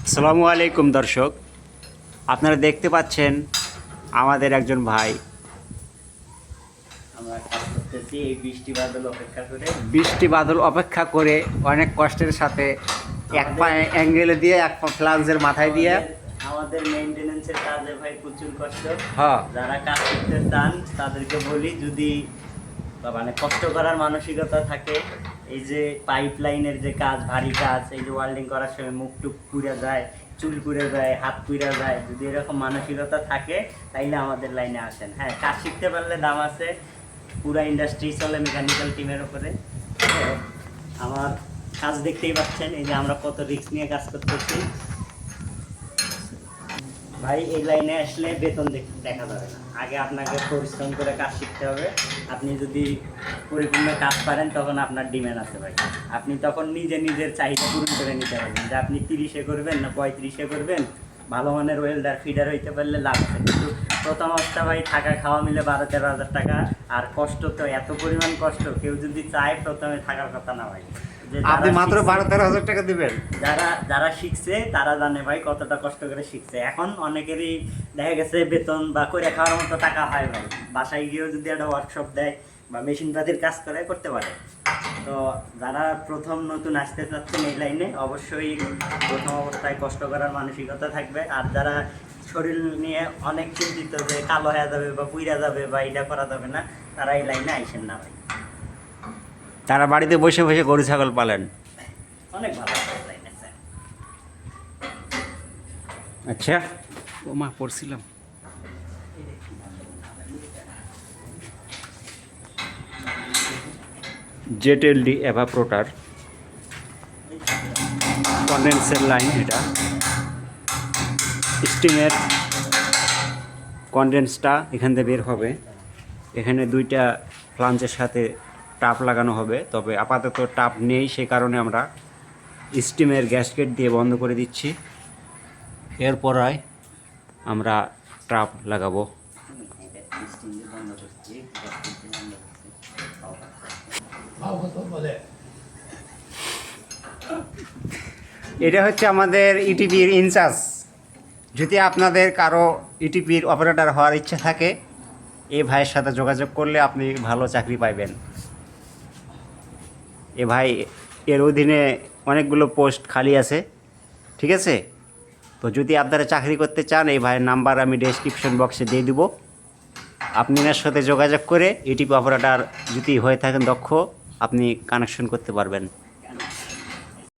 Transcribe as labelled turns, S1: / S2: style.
S1: আসসালামু আলাইকুম দর্শক, আপনারা দেখতে পাচ্ছেন আমাদের একজন ভাই।
S2: আমরা কাজ করতেছি এই বৃষ্টি বাদল
S1: বৃষ্টি বাদল অপেক্ষা করে অনেক কষ্টের সাথে এক পা অ্যাঙ্গেলে দিয়ে এক পা ফ্লাক্সের মাথায় দিয়ে
S2: আমাদের মেইনটেনেন্সের কাজে ভাই প্রচুর কষ্ট।
S1: হ্যাঁ,
S2: যারা কাজ করতে চান তাদেরকে বলি, যদি মানে কষ্ট করার মানসিকতা থাকে, এই যে পাইপ লাইনের যে কাজ, ভারী কাজ, এই যে ওয়েল্ডিং করার সময় মুখ টুক পুড়ে যায়, চুল পুড়ে যায়, হাত পুড়ে যায়, যদি এরকম মানসিকতা থাকে তাইলে আমাদের লাইনে আসেন। হ্যাঁ, কাজ শিখতে পারলে দাম আছে, পুরা ইন্ডাস্ট্রি চলে মেকানিক্যাল টিমের উপরে। আমার কাজ দেখতেই পাচ্ছেন, এই যে আমরা কত রিস্ক নিয়ে কাজ করতেছি ভাই। এই লাইনে আসলে বেতন দেখা যাবে না, আগে আপনাকে পরিশ্রম করে কাজ শিখতে হবে। আপনি যদি পরিপূর্ণ কাজ পারেন তখন আপনার ডিমান্ড আছে ভাই। আপনি তখন নিজের চাহিদা পূরণ করে নিতে পারবেন, যে আপনি 30-এ করবেন না 35-এ করবেন। ভালো মানের ওয়েল্ডার ফিডার হইতে পারলে লাভ আছে, কিন্তু প্রথম অবস্থা ভাই থাকা খাওয়া মিলে 12-13 হাজার টাকা। আর কষ্ট তো এত পরিমাণ কষ্ট, কেউ যদি চায় প্রথমে থাকার কথা না ভাই।
S1: আপনি মাত্র 12-13 হাজার টাকা দিবেন।
S2: যারা শিখছে তারা জানে ভাই কতটা কষ্ট করে শিখছে। এখন অনেকেরই দেখা গেছে বেতন বা করে খাওয়ার মতো টাকা হয় ভাই, বাসায় গিয়েও যদি একটা ওয়ার্কশপ দেয় বা মেশিন পাতির কাজ করে করতে পারে। তো যারা প্রথম নতুন আসতে চাচ্ছেন এই লাইনে, অবশ্যই প্রথম অবস্থায় কষ্ট করার মানসিকতা থাকবে। আর যারা শরীর নিয়ে অনেক চিন্তিত যে কালো হয়ে যাবে বা পুইরা যাবে বা এটা করা যাবে না, তারা এই লাইনে আইসেন না ভাই।
S1: তারা বাড়িতে বসে বসে গরু ছাগল পালেন।
S2: অনেক ভালো লাইন আছে।
S1: আচ্ছা, ও মা পড়ছিলাম। জেটএলডি এভাপোরেটর কন্ডেন্সার লাইন, এটা স্টিমের কন্ডেন্সটা এখান থেকে বের হবে। এখানে দুইটা ফ্লাঞ্চের সাথে টাপ লাগানো হবে, তবে আপাতত টাপ নেই, সে কারণে আমরা স্টিমের গ্যাসকেট দিয়ে বন্ধ করে দিচ্ছি। এরপর আমরা টাপ লাগাবো। এটা হচ্ছে আমাদের ইটিপির ইনচার্জ। যদি আপনাদের কারো ইটিপির অপারেটর হওয়ার ইচ্ছা থাকে, এই ভাইয়ের সাথে যোগাযোগ করলে আপনি ভালো চাকরি পাইবেন। এ ভাই এর অধীনে অনেকগুলো পোস্ট খালি আছে, ঠিক আছে? তো যদি আপনারা চাকরি করতে চান, এই ভাইয়ের নাম্বার আমি ডেসক্রিপশন বক্সে দিয়ে দেবো। আপনি এর সাথে যোগাযোগ করে ইটিপি অপারেটর যদি হয়ে থাকেন দক্ষ, আপনি কানেকশন করতে পারবেন।